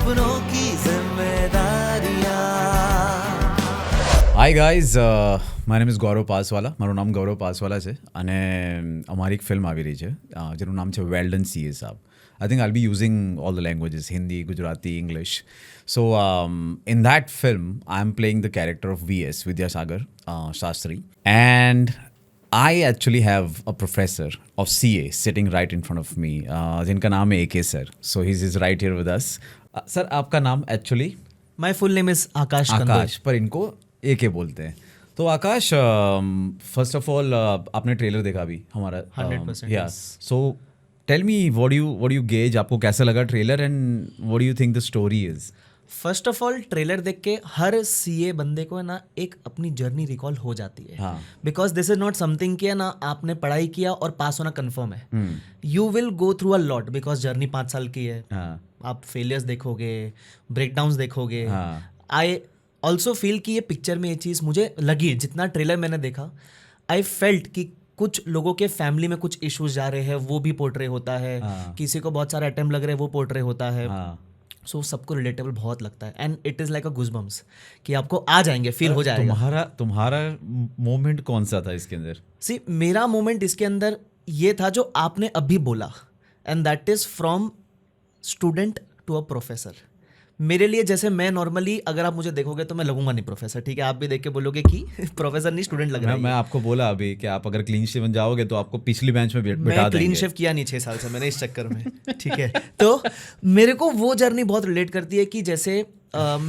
सपनों की जिम्मेदारियां। Hi guys, my name is Gaurav Paswala. મારું નામ ગૌરવ પાસવાલા છે અને અમારી એક ફિલ્મ આવી રહી છે જેનું નામ છે વેલ્ડન CA Saab. I think I'll be using all the languages, Hindi, Gujarati, English. So in that film, I'm playing the character of VS, Vidyasagar Shastri. And I actually have a professor of CA sitting right in front of me, जिनका नाम है AK sir. So he's right here with us. Sir, आपका नाम actually? My full name is Akash Kandoj. आकाश, पर इनको AK बोलते हैं. तो आकाश, फर्स्ट ऑफ ऑल आपने ट्रेलर देखा अभी हमारा? 100%. या so tell me what do you gauge, आपको कैसा लगा trailer and what do you think the story is? First of all trailer देख के हर सीए बंदे को है ना एक अपनी जर्नी रिकॉल हो जाती है. हाँ. Because this is not something कि है ना आपने पढ़ाई किया और पास होना कंफर्म है. You will go through a lot because journey 5 साल की है. हाँ. आप फेलियर्स देखोगे, ब्रेकडाउन्स देखोगे. हाँ. आई ऑल्सो फील कि ये पिक्चर में ये चीज़ मुझे लगी, जितना ट्रेलर मैंने देखा आई फेल्ट कि कुछ लोगों के फैमिली में कुछ इश्यूज जा रहे हैं, वो भी पोर्ट्रे होता है. हाँ. किसी को बहुत सारा अटेम्प्ट लग रहे हैं, वो पोर्ट्रे होता है. हाँ. सो सबको रिलेटेबल बहुत लगता है and it is like a goosebumps कि आपको आ जाएंगे, फील हो जाएगा. तुम्हारा मोमेंट कौन सा था इसके अंदर? सी मेरा मोमेंट इसके अंदर ये था जो आपने अभी बोला, and that is from student to a professor. मेरे लिए जैसे मैं नॉर्मली अगर आप मुझे देखोगे तो मैं लगूंगा नहीं प्रोफेसर, ठीक है? आप भी देख के बोलोगे कि प्रोफेसर नहीं स्टूडेंट लग रहा है. मैं आपको बोला अभी कि आप अगर क्लीन शेव बन जाओगे तो आपको पिछली बेंच में बिठा देंगे. मैं क्लीन शेव किया नहीं 6 साल से मैंने इस चक्कर में, ठीक है? तो मेरे को वो जर्नी बहुत रिलेट करती है कि जैसे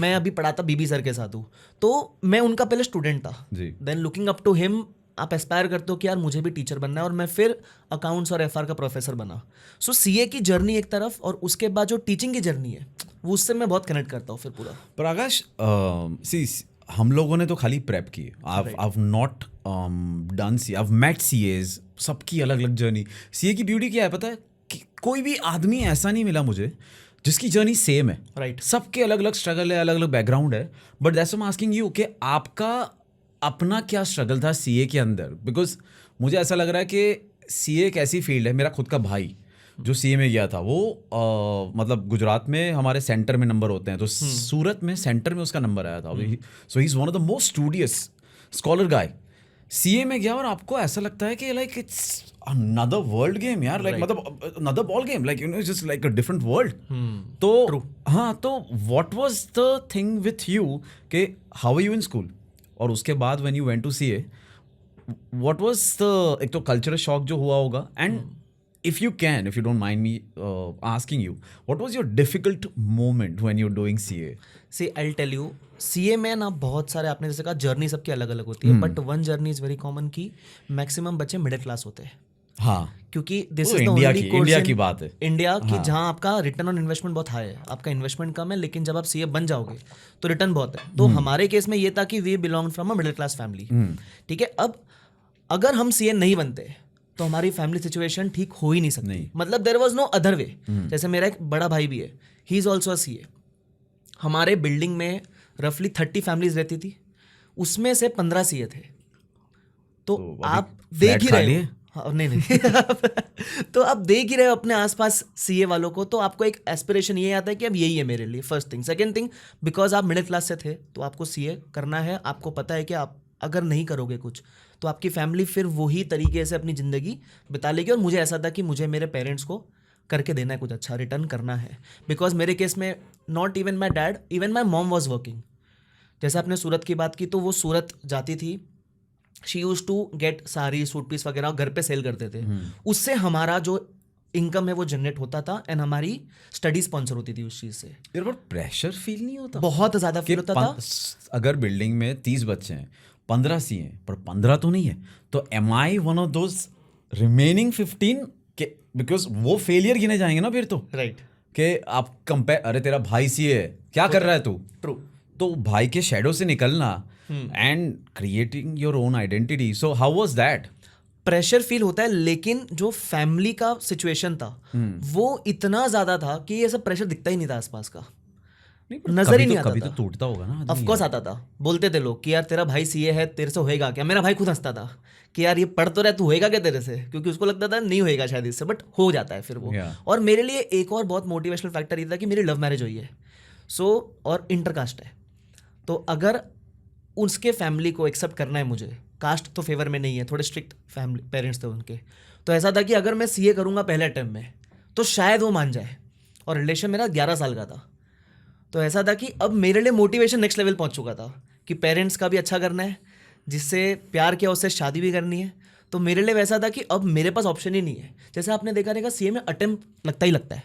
मैं अभी पढ़ाता बीबी सर के साथ हूँ, तो मैं उनका पहले स्टूडेंट था. Then looking up to him आप एस्पायर करते हो कि यार मुझे भी टीचर बनना है, और मैं फिर अकाउंट्स और एफआर का प्रोफेसर बना. सो सीए की जर्नी एक तरफ, और उसके बाद जो टीचिंग की जर्नी है वो उससे मैं बहुत कनेक्ट करता हूँ फिर पूरा. पर आकाश, सी हम लोगों ने तो खाली प्रेप की. I've not done CA. I've met CAs, सबकी अलग अलग जर्नी. CA की ब्यूटी क्या है पता है? कि कोई भी आदमी ऐसा नहीं मिला मुझे जिसकी जर्नी सेम है. राइट. सबके अलग अलग स्ट्रगल है, अलग अलग बैकग्राउंड है. But that's why I am asking you कि आपका अपना क्या स्ट्रगल था CA के अंदर? बिकॉज मुझे ऐसा लग रहा है कि CA एक ऐसी फील्ड है. मेरा खुद का भाई जो CA में गया था वो मतलब गुजरात में हमारे सेंटर में नंबर होते हैं, तो सूरत में सेंटर में उसका नंबर आया था. So he is one of the most studious scholar guy. CA में गया और आपको ऐसा लगता है कि like it's another world game यार, लाइक मतलब another ball game, like you know just like a different world. तो हाँ, तो what was the thing with you कि how are you in school, और उसके बाद when you went to CA what was the, एक तो कल्चरल शॉक जो हुआ होगा, and if you don't mind me asking you, what was your difficult moment when you're doing CA? See, I'll tell you, CA में ना बहुत सारे, आपने जैसे कहा जर्नी सबकी अलग अलग होती है, but one journey is very common कि मैक्सिमम बच्चे मिडिल क्लास होते हैं. हाँ, क्योंकि दिस इज इंडिया की बात है. इंडिया की जहाँ आपका रिटर्न ऑन इन्वेस्टमेंट बहुत हाई है, आपका इन्वेस्टमेंट कम है, लेकिन जब आप CA बन जाओगे तो रिटर्न बहुत है. तो हमारे केस में ये था कि we belong from a middle class family, ठीक है? अब अगर हम CA नहीं बनते तो हमारी फैमिली सिचुएशन ठीक हो ही नहीं सकती. मतलब there was no other way. जैसे मेरा एक बड़ा भाई भी है, he is also a CA. हमारे बिल्डिंग में रफली 30 फैमिलीज रहती थी, उसमें से 15 CA थे. तो आप देख ही रहे हो. हाँ, नहीं तो आप देख ही रहे हो अपने आसपास CA वालों को, तो आपको एक एस्पिरेशन ये आता है कि अब यही है मेरे लिए. First thing. Second thing, because आप मिडिल क्लास से थे तो आपको CA करना है. आपको पता है कि आप अगर नहीं करोगे कुछ तो आपकी फैमिली फिर वही तरीके से अपनी ज़िंदगी बिता लेगी. और मुझे ऐसा था कि मुझे मेरे पेरेंट्स को करके देना है, कुछ अच्छा रिटर्न करना है. बिकॉज मेरे केस में not even my dad, even my mom was working. जैसे आपने सूरत की बात की, तो वो सूरत जाती थी, she use to get sari suit piece वगैरह घर पे सेल करते थे. उससे हमारा जो इनकम है वो जनरेट होता था, एंड हमारी स्टडी स्पॉन्सर होती थी उस चीज़ से. यार बट प्रेशर फील नहीं होता? बहुत ज़्यादा फील होता था. अगर बिल्डिंग में 30 बच्चे हैं, 15 CA हैं, पर 15 तो नहीं है, तो am I one of those remaining 15 के? बिकॉज वो फेलियर गिने जाएंगे ना फिर तो. राइट. कि आप कंपेयर, अरे तेरा भाई CA है, क्या कर रहा है तू? ट्रू. तो भाई के शेडो से निकलना and creating your own identity. So how was that? Pressure feel होता है, लेकिन जो फैमिली का सिचुएशन था वो इतना ज्यादा था कि ये सब प्रेशर दिखता ही नहीं था आसपास का. नजर ही नहीं आता कभी था. तो टूटता होगा ना. ऑफ कोर्स आता था. बोलते थे लोग कि यार तेरा भाई CA है, तेरे से होएगा क्या? मेरा भाई खुद हंसता था कि यार ये पढ़ तो रहा है, तू होएगा क्या तेरे से? क्योंकि उसको लगता था नहीं होएगा शायद इससे, बट हो जाता है फिर वो. और मेरे लिए एक और बहुत मोटिवेशनल फैक्टर ये था कि मेरी लव मैरिज हुई है. सो और इंटरकास्ट है, तो अगर उसके फैमिली को एक्सेप्ट करना है मुझे, कास्ट तो फेवर में नहीं है, थोड़े स्ट्रिक्ट फैमिली पेरेंट्स थे उनके, तो ऐसा था कि अगर मैं सीए करूँगा पहले अटेम्प्ट में तो शायद वो मान जाए, और रिलेशन मेरा 11 साल का था, तो ऐसा था कि अब मेरे लिए मोटिवेशन नेक्स्ट लेवल पहुंच चुका था कि पेरेंट्स का भी अच्छा करना है, जिससे प्यार किया उससे शादी भी करनी है, तो मेरे लिए वैसा था कि अब मेरे पास ऑप्शन ही नहीं है। जैसे आपने देखा रहेगा सीए में अटेम्प्ट लगता ही लगता है,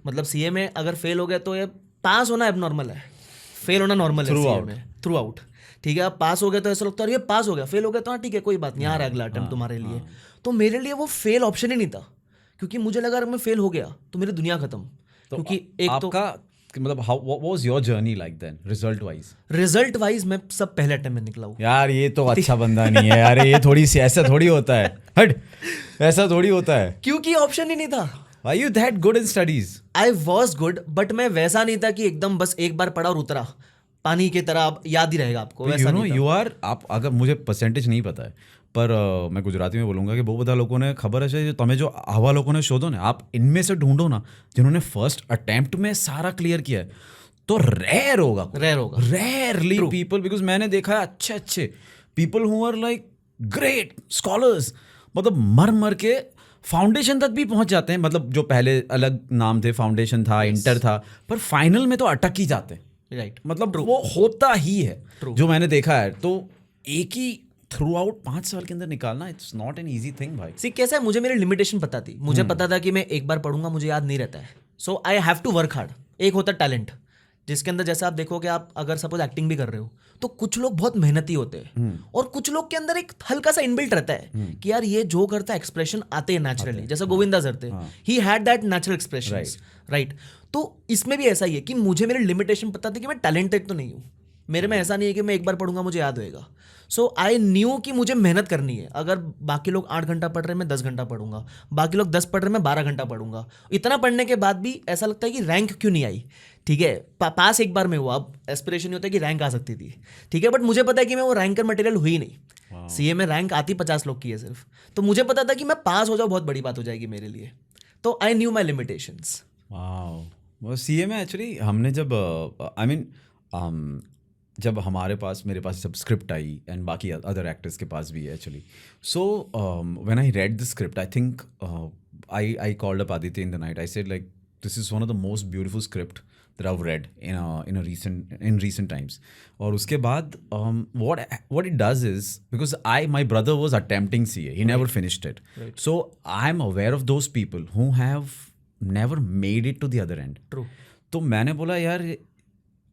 मतलब सीए में अगर फेल हो गया तो ये पास होना एबनॉर्मल है, फेल होना नॉर्मल है सीए में थ्रू आउट। ठीक है, आप पास हो गए तो ऐसा लगता है ये पास हो गया, फेल हो गया तो हाँ ठीक है कोई बात नहीं, आ रहा है अगला अटेम्प्ट तुम्हारे लिए। तो मेरे लिए वो फेल ऑप्शन ही नहीं था, क्योंकि मुझे लगा अगर मैं फेल हो गया तो मेरी दुनिया खत्म। क्योंकि एक तो आपका मतलब what was your journey like then result wise मैं सब पहले अटेम्प्ट में निकला हूँ यार, ये तो अच्छा बंदा नहीं है यार, ये थोड़ी सी ऐसा थोड़ी होता है, हट ऐसा थोड़ी होता है, क्योंकि ऑप्शन ही नहीं था। Why you that good in studies? I was good, but मैं वैसा नहीं था कि एकदम बस एक बार पढ़ा और उतरा, पानी की तरह अब याद ही रहेगा आपको, वैसा नहीं था। यू आर, आप अगर मुझे परसेंटेज नहीं पता है पर मैं गुजराती में बोलूँगा कि बहुत બધા લોકોને ખબર હશે, તમે જો આવા લોકોને શોધો ને, आप इनमें से ढूंढो ना जिन्होंने फर्स्ट अटेम्प्ट में सारा क्लियर किया है, तो रेयर होगा, रेयरली पीपल, बिकॉज मैंने देखा है अच्छे अच्छे people who are like great scholars, मतलब मर मर के फाउंडेशन तक भी पहुंच जाते हैं, मतलब जो पहले अलग नाम थे, फाउंडेशन था, इंटर था, पर फाइनल में तो अटक ही जाते हैं, राइट, मतलब वो होता ही है जो मैंने देखा है। तो एक ही थ्रू आउट 5 साल के अंदर निकालना, it's not an easy thing भाई। सी कैसा है, मुझे मेरी लिमिटेशन पता थी, मुझे पता था कि मैं एक बार पढ़ूंगा मुझे याद नहीं रहता है, so I have to work hard. एक होता है टैलेंट, जिसके अंदर जैसे आप देखोगे, आप अगर सपोज एक्टिंग भी कर रहे हो तो कुछ लोग बहुत मेहनती होते हैं और कुछ लोग के अंदर एक हल्का सा इनबिल्ट रहता है कि यार ये जो करता है एक्सप्रेशन आते हैं नेचुरली, जैसे गोविंदा सर थे, he had that natural expression, right. तो इसमें भी ऐसा ही है कि मुझे मेरी लिमिटेशन पता थी कि मैं टैलेंटेड तो नहीं हूँ, मेरे में ऐसा नहीं है कि मैं एक बार पढ़ूंगा मुझे याद होएगा। सो आई न्यू कि मुझे मेहनत करनी है, अगर बाकी लोग 8 घंटा पढ़ रहे हैं मैं 10 घंटा पढ़ूंगा, बाकी लोग 10 पढ़ रहे हैं मैं 12 घंटा पढ़ूंगा। इतना पढ़ने के बाद भी ऐसा लगता है कि रैंक क्यों नहीं आई, ठीक है, पास एक बार में हुआ, अब एस्पिरेशन होता है कि रैंक आ सकती थी, ठीक है, बट मुझे पता है कि मैं वो रैंकर मटेरियल हुई नहीं। सीए में रैंक आती 50 लोग की है सिर्फ, तो मुझे पता था कि मैं पास हो जाऊँ बहुत बड़ी बात हो जाएगी मेरे लिए, तो I knew my limitations. Wow, CA में एक्चुअली हमने जब आई मीन जब हमारे पास, मेरे पास जब स्क्रिप्ट आई एंड बाकी अदर एक्टर्स के पास भी है actually, so when I read the script I think I called up Aditya in the night, I said like this is one of the most beautiful script that I've read in recent times. और उसके बाद what it does is, because my brother was attempting CA, he never finished it, so I'm aware of those people who have never made it to the other end. True. तो मैंने बोला यार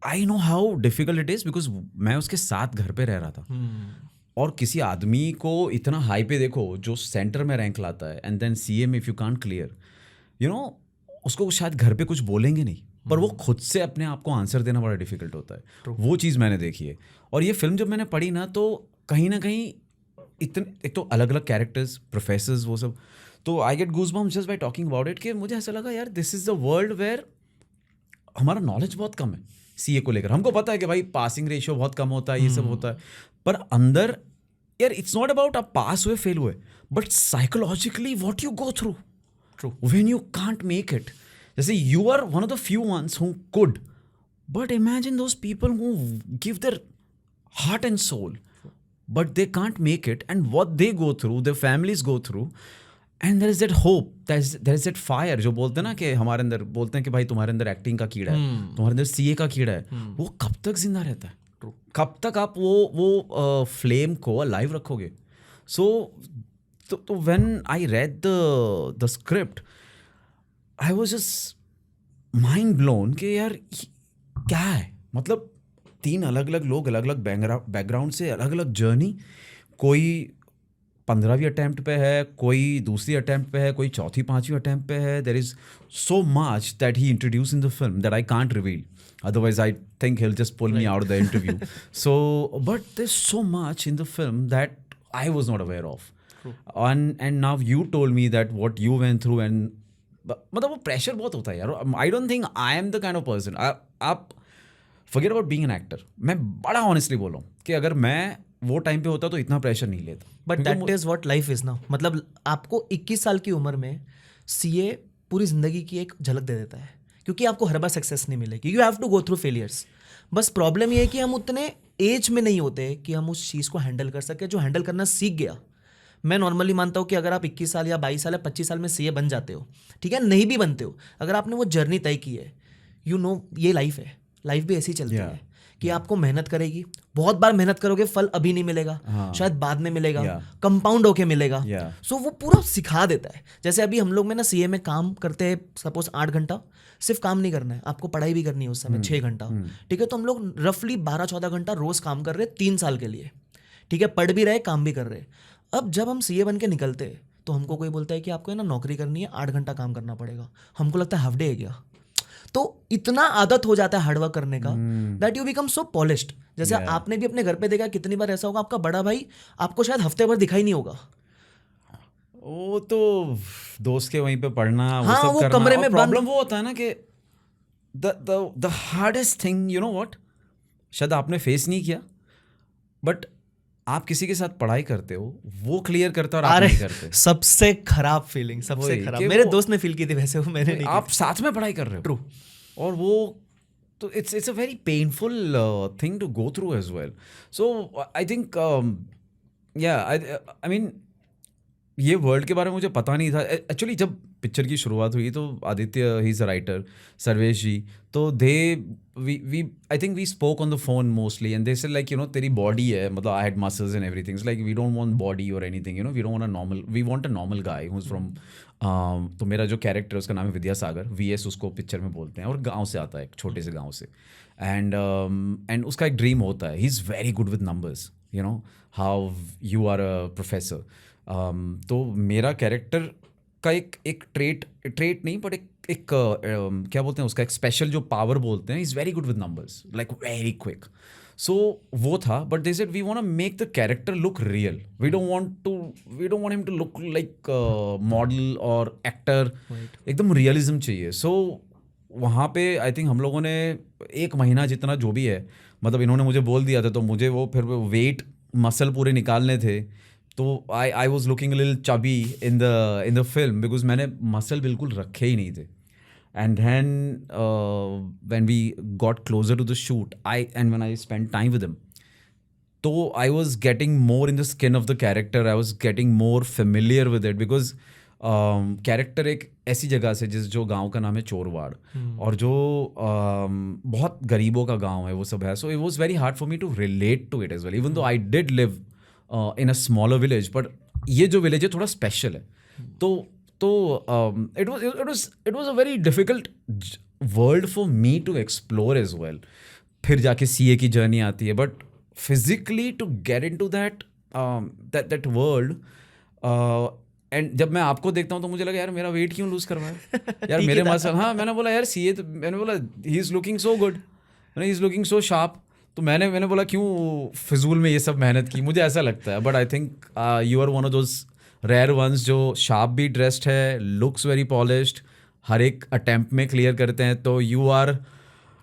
I know how difficult it is, because मैं उसके साथ घर पे रह रहा था और किसी आदमी को इतना हाई पे देखो जो सेंटर में रैंक लाता है, एंड देन CA में if you can't clear, you know, उसको शायद घर पे कुछ बोलेंगे नहीं, पर वो खुद से अपने आप को आंसर देना बड़ा डिफिकल्ट होता है। वो चीज़ मैंने देखी है, और ये फिल्म जब मैंने पढ़ी ना, तो कहीं ना कहीं इतने, एक तो अलग अलग कैरेक्टर्स, प्रोफेसर्स, वो सब, तो I get goosebumps just by talking about it, कि मुझे ऐसा लगा यार this is the world where हमारा नॉलेज बहुत कम है सीए को लेकर। हमको पता है कि भाई पासिंग रेशियो बहुत कम होता है, ये सब होता है, पर अंदर यार इट्स नॉट अबाउट आप पास हुए फेल हुए, but psychologically what you go through when you can't make it. जैसे you are one of the few ones who could, but imagine those people who give their heart and soul, but they can't make it, and what they go through, their families go through, and there is that hope, there is that fire, जो बोलते हैं ना कि हमारे अंदर बोलते हैं कि भाई तुम्हारे अंदर एक्टिंग का कीड़ा है, तुम्हारे अंदर सीए का कीड़ा है, वो कब तक जिंदा रहता है, कब तक आप वो फ्लेम को अलाइव रखोगे। सो तो when I read the script, I was just mind blown कि यार क्या है, मतलब 3 अलग अलग लोग, अलग अलग बैकग्राउंड से, अलग अलग जर्नी, कोई 15वीं अटैम्प्ट पे है, कोई दूसरी अटैम्प्ट पे है, कोई चौथी 5वीं अटैम्प्ट पे है। There is so much that he introduce in the film that I can't reveal, otherwise I think he'll just pull me out of the interview. So but there's so much in the film that I was not aware of. And now you told me that what you went through, and मतलब वो pressure बहुत होता है यार। I don't think I am the kind of person, आप forget about being an actor, मैं बड़ा honestly बोल रहा हूँ कि अगर मैं वो टाइम पे होता तो इतना प्रेशर नहीं लेता। But that is what life is now, मतलब आपको 21 साल की उम्र में सीए पूरी जिंदगी की एक झलक दे देता है क्योंकि आपको हर बार सक्सेस नहीं मिलेगी, you have to go through failures. बस प्रॉब्लम ये है कि हम उतने एज में नहीं होते कि हम उस चीज़ को हैंडल कर सके। जो हैंडल करना सीख गया, मैं नॉर्मली मानता हूँ कि अगर आप 21 साल या 22 साल या 25 साल में सीए बन जाते हो, ठीक है, नहीं भी बनते हो, अगर आपने वो जर्नी तय की है, यू नो ये लाइफ है, लाइफ भी ऐसी चलती है कि आपको मेहनत करेगी, बहुत बार मेहनत करोगे, फल अभी नहीं मिलेगा, शायद बाद में मिलेगा, कंपाउंड होके मिलेगा। सो वो पूरा सिखा देता है। जैसे अभी हम लोग में ना सीए में काम करते हैं, सपोज 8 घंटा, सिर्फ काम नहीं करना है, आपको पढ़ाई भी करनी है उस समय 6 घंटा, ठीक है। तो हम लोग रफली 12-14 घंटा रोज काम कर रहे हैं 3 साल के लिए, ठीक है, पढ़ भी रहे, काम भी कर रहे। अब जब हम सीए बन के निकलते हैं तो हमको कोई बोलता है कि आपको है ना नौकरी करनी है, 8 घंटा काम करना पड़ेगा, हमको लगता है हाफ डे है क्या। तो इतना आदत हो जाता है हार्डवर्क करने का that you become so polished. जैसे आपने भी अपने घर पे देखा, कितनी बार ऐसा होगा आपका बड़ा भाई आपको शायद हफ्ते भर दिखाई नहीं होगा, वो तो दोस्त के वहीं पे पढ़ना, वो हाँ, सब वो करना। कमरे में प्रॉब्लम वो होता है ना कि the hardest thing, you know what, शायद आपने फेस नहीं किया, बट आप किसी के साथ पढ़ाई करते हो, वो क्लियर करता है और आप नहीं करते। सबसे खराब फीलिंग, सबसे खराब। मेरे दोस्त ने फील की थी वैसे, वो मैंने नहीं। आप साथ में पढ़ाई कर रहे हो, ट्रू, और वो तो it's a very painful thing to go through as well. So I think I mean ये वर्ल्ड के बारे में मुझे पता नहीं था एक्चुअली। जब पिक्चर की शुरुआत हुई तो Aditya, he is a writer, Sarvesh ji, तो we I think we spoke on the phone mostly and they said like you know तेरी बॉडी है, मतलब I had muscles and everything, like we don't want body और anything, you know we don't want a normal, we want a normal guy who is from, तो मेरा जो character है उसका नाम है विद्यासागर, VS उसको पिक्चर में बोलते हैं, और गाँव से आता है, एक छोटे से गाँव से, एंड उसका एक ड्रीम होता है, he is very good with numbers, you know how you are a professor. तो मेरा कैरेक्टर का एक ट्रेट नहीं, बट एक क्या बोलते हैं उसका, एक स्पेशल जो पावर बोलते हैं, is very good with numbers, like very quick. So वो था, but they said we want to make the character look real, we don't want him to look like model और एक्टर, एकदम realism चाहिए। So वहाँ पे I think हम लोगों ने 1 महीना जितना जो भी है, मतलब इन्होंने मुझे बोल दिया था, तो मुझे वो फिर वेट मसल पूरे निकालने थे, तो I was looking little chubby in the film because मैंने मसल बिल्कुल रखे ही नहीं थे। And then when we got closer to the shoot and when I spend time with him, तो I was getting more in the skin of the character, I was getting more familiar with it, because character एक ऐसी जगह से जो गांव का नाम है चोरवाड़, और जो बहुत गरीबों का गांव है, वो सब है। So it was very hard for me to relate to it as well, even though I did live in a smaller village, but ये जो village है थोड़ा special है, तो it was a very difficult world for me to explore as well। फिर जाके CA की journey आती है, but physically to get into that world, and जब मैं आपको देखता हूँ तो मुझे लगा यार मेरा weight क्यों lose करवाया यार मेरे मसल, हाँ मैंने बोला यार CA, तो मैंने बोला he is looking so good, he is looking so sharp, तो मैंने बोला क्यों फिजूल में ये सब मेहनत की, मुझे ऐसा लगता है। But I think you are one of those rare ones जो शार्प भी ड्रेस्ड है, लुक्स वेरी पॉलिश्ड, हर एक अटेम्प्ट में क्लियर करते हैं, तो यू आर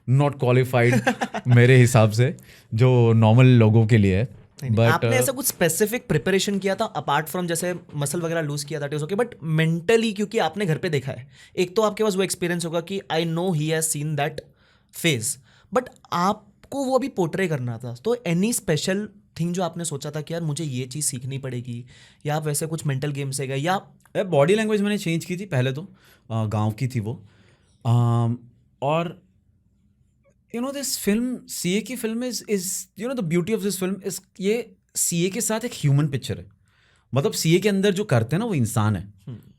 नॉट क्वालिफाइड मेरे हिसाब से, जो नॉर्मल लोगों के लिए है। बट आपने ऐसा कुछ स्पेसिफिक प्रिपरेशन किया था अपार्ट फ्रॉम जैसे मसल वगैरह लूज किया that is okay, but mentally क्योंकि आपने घर पे देखा है, एक तो आपके पास वो एक्सपीरियंस होगा कि I know he has seen that phase, but आप को वो भी पोर्ट्रे करना था, तो एनी स्पेशल थिंग जो आपने सोचा था कि यार मुझे ये चीज़ सीखनी पड़ेगी, या आप वैसे कुछ मेंटल गेम से गए, या बॉडी लैंग्वेज मैंने चेंज की थी, पहले तो गांव की थी वो, और you know this film CA की film is you know the beauty of this film is ये CA के साथ एक ह्यूमन पिक्चर है, मतलब CA के अंदर जो करते हैं ना वो इंसान है,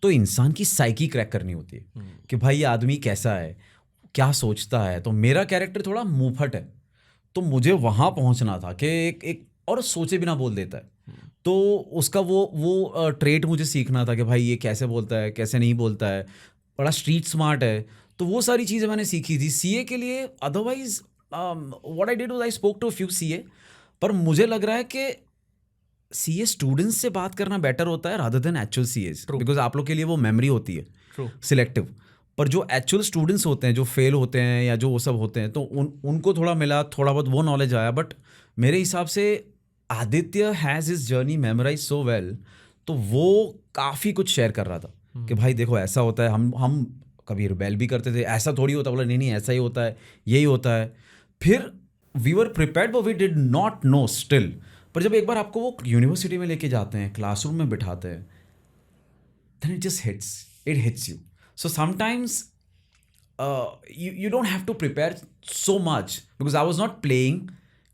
तो इंसान की साइकी क्रैक करनी होती है कि भाई ये आदमी कैसा है, क्या सोचता है। तो मेरा कैरेक्टर थोड़ा मुंहफट है, तो मुझे वहाँ पहुँचना था कि एक और सोचे बिना बोल देता है, तो उसका वो ट्रेट मुझे सीखना था कि भाई ये कैसे बोलता है, कैसे नहीं बोलता है, बड़ा स्ट्रीट स्मार्ट है, तो वो सारी चीज़ें मैंने सीखी थी CA के लिए। Otherwise what I did was I spoke to a few CA, पर मुझे लग रहा है कि CA स्टूडेंट्स से बात करना बेटर होता है rather than actual CAs, because आप लोग के लिए वो मेमोरी होती है सिलेक्टिव, पर जो एक्चुअल स्टूडेंट्स होते हैं, जो फेल होते हैं या जो वो सब होते हैं, तो उनको थोड़ा मिला, थोड़ा बहुत वो नॉलेज आया। बट मेरे हिसाब से Aditya has his journey memorize so well, तो वो काफ़ी कुछ शेयर कर रहा था कि भाई देखो ऐसा होता है, हम कभी रिबेल भी करते थे, ऐसा थोड़ी होता, बोला नहीं नहीं ऐसा ही होता है, यही होता है। फिर we were prepared but we did not know still. पर जब एक बार आपको वो यूनिवर्सिटी में लेके जाते हैं, क्लासरूम में बिठाते हैं, then it just hits you. So sometimes you don't have to prepare so much, because I was not playing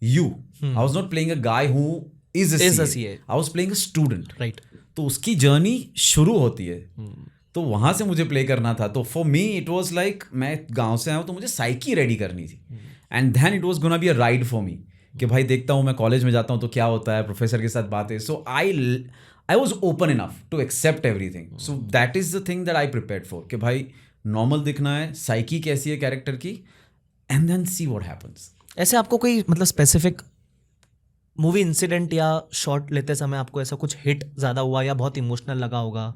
you. I was not playing a guy who is a CA. I was playing a student. Right. तो उसकी journey शुरू होती है, तो वहाँ से मुझे play करना था। तो for me it was like, मैं गांव से आया हूँ तो मुझे साइकी रेडी करनी थी, and then it was gonna be a ride for me कि भाई देखता हूँ मैं कॉलेज में जाता हूँ तो क्या होता है, प्रोफेसर के साथ बातें। सो I was open enough to accept everything. So that is the thing that I prepared for, कि भाई नॉर्मल दिखना है, साइकी कैसी है कैरेक्टर की, and then see what happens. ऐसे आपको कोई मतलब स्पेसिफिक मूवी इंसिडेंट या शॉट लेते समय आपको ऐसा कुछ हिट ज़्यादा हुआ या बहुत इमोशनल लगा होगा,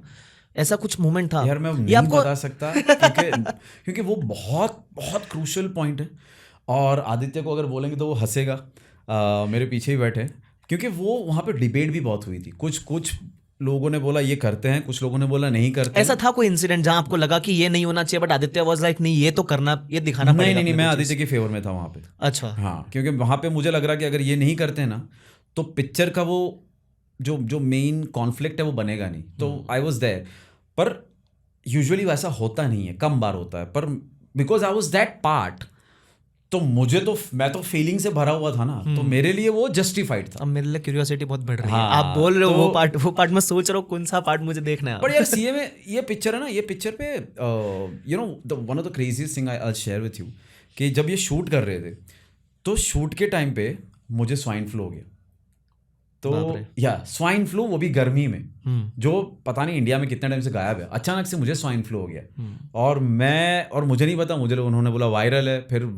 ऐसा कुछ मोमेंट था? यार मैं नहीं बता सकता क्योंकि वो बहुत बहुत क्रूशल पॉइंट है, और आदित्य को अगर बोलेंगे तो वो हंसेगा, मेरे पीछे ही बैठे, क्योंकि वो वहाँ पे डिबेट भी बहुत हुई थी। कुछ लोगों ने बोला ये करते हैं, कुछ लोगों ने बोला नहीं करते। ऐसा था कोई इंसिडेंट जहाँ आपको लगा कि ये नहीं होना चाहिए, बट आदित्य वाज लाइक नहीं ये तो करना, ये दिखाना पड़ेगा? नहीं, मैं आदित्य के फेवर में था वहाँ पे। अच्छा। हाँ, क्योंकि वहाँ पे मुझे लग रहा कि अगर ये नहीं करते ना तो पिक्चर का वो जो मेन कॉन्फ्लिक्ट है वो बनेगा नहीं, तो आई वॉज देयर। पर यूजुअली वैसा होता नहीं है, कम बार होता है, पर because I was that part, तो मैं तो फीलिंग से भरा हुआ था ना, तो मेरे लिए वो जस्टिफाइड था। अब मेरे लिए क्यूरियोसिटी बहुत बढ़ रही है। हाँ, आप बोल रहे हो वो पार्ट मैं सोच रहा हूँ कौन सा पार्ट मुझे देखना है। पर यार सीए में ये पिक्चर है ना, ये पिक्चर पे you know one of the craziest thing I share with you, कि जब ये शूट कर रहे थे तो शूट के टाइम पे मुझे स्वाइन फ्लू हो गया। तो या स्वाइन फ्लू, वो भी गर्मी में, जो पता नहीं इंडिया में कितने टाइम से गायब है, अचानक से मुझे स्वाइन फ्लू हो गया। और मुझे नहीं पता, मुझे उन्होंने बोला वायरल है। फिर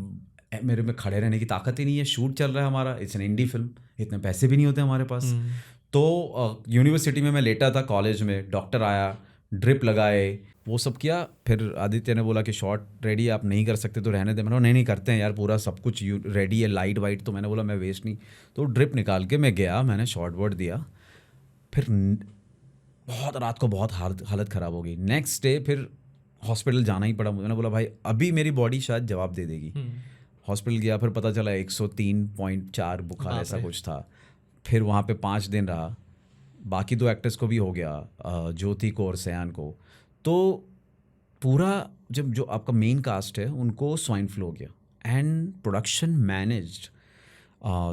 मेरे में खड़े रहने की ताकत ही नहीं है, शूट चल रहा है हमारा, इट्स एन इंडी फिल्म, इतने पैसे भी नहीं होते हमारे पास। तो यूनिवर्सिटी में मैं लेटा था कॉलेज में, डॉक्टर आया, ड्रिप लगाए, वो सब किया। फिर आदित्य ने बोला कि शॉट रेडी, आप नहीं कर सकते तो रहने दे। मैंने बोला नहीं करते हैं यार, पूरा सब कुछ रेडी है, लाइट वाइट। तो मैंने बोला मैं वेस्ट नहीं, तो ड्रिप निकाल के मैं गया, मैंने शॉट वर्ड दिया। फिर बहुत रात को बहुत हालत ख़राब हो गई। नेक्स्ट डे फिर हॉस्पिटल जाना ही पड़ा मुझे। मैंने बोला भाई अभी मेरी बॉडी शायद जवाब दे देगी। हॉस्पिटल गया, फिर पता चला 103.4 बुखार ऐसा कुछ था। फिर वहाँ पे 5 दिन रहा, बाकी 2 एक्टर्स को भी हो गया, ज्योति को और सयान को। तो पूरा जो आपका मेन कास्ट है उनको स्वाइन फ्लू हो गया। एंड प्रोडक्शन मैनेज्ड,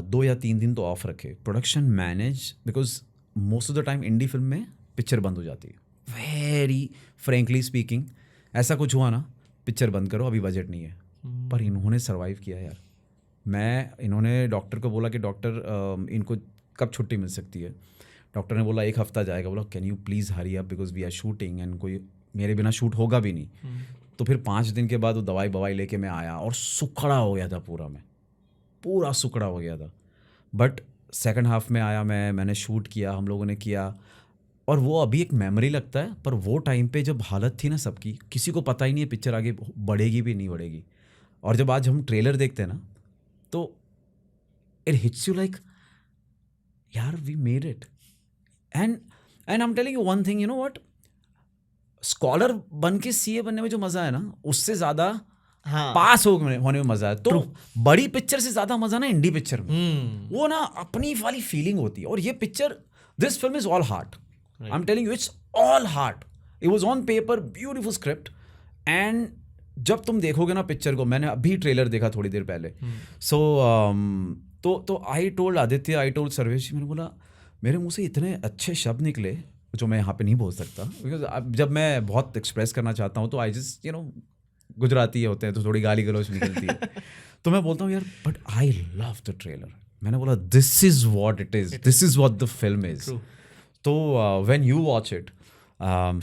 2 या 3 दिन तो ऑफ रखे, production manage, because most of the time indie film में पिक्चर बंद हो जाती है। वेरी फ्रेंकली स्पीकिंग, ऐसा कुछ हुआ ना, पिक्चर बंद करो, अभी बजट नहीं है। पर इन्होंने सर्वाइव किया यार। इन्होंने डॉक्टर को बोला कि डॉक्टर इनको कब छुट्टी मिल सकती है। डॉक्टर ने बोला 1 हफ्ता जाएगा। बोला can you please hurry up because we are shooting, and कोई मेरे बिना शूट होगा भी नहीं। तो फिर 5 दिन के बाद वो दवाई लेके मैं आया, और सुखड़ा हो गया था पूरा सुखड़ा हो गया था। बट सेकंड हाफ में आया मैंने शूट किया, हम लोगों ने किया, और वो अभी एक मेमोरी लगता है। पर वो टाइम पे जब हालत थी ना सबकी, किसी को पता ही नहीं है पिक्चर आगे बढ़ेगी भी नहीं बढ़ेगी। और जब आज हम ट्रेलर देखते हैं ना, तो इट हिट्स यू लाइक यार we made it. And I am telling you one thing, you know what, scholar बन के सीए बनने में जो मज़ा है ना, उससे ज़्यादा पास होने में मज़ा है। तो बड़ी पिक्चर से ज़्यादा मज़ा ना इंडी पिक्चर में, वो ना अपनी वाली फीलिंग होती है। और ये picture, this film is all heart, I am telling you, it's all heart. It was on paper, beautiful script, and जब तुम देखोगे ना पिक्चर को, मैंने अभी ट्रेलर देखा थोड़ी देर पहले, सो तो I told Aditya, I told Sarvesh, मैंने बोला मेरे मुंह से इतने अच्छे शब्द निकले जो मैं यहाँ पे नहीं बोल सकता, बिकॉज जब मैं बहुत एक्सप्रेस करना चाहता हूँ तो I just you know, Gujarati होते हैं तो थोड़ी गाली गलौज निकलती है। तो मैं बोलता हूँ यार but I love the trailer. मैंने बोला this is what it is, this is what the film is. तो व्हेन यू वॉच इट,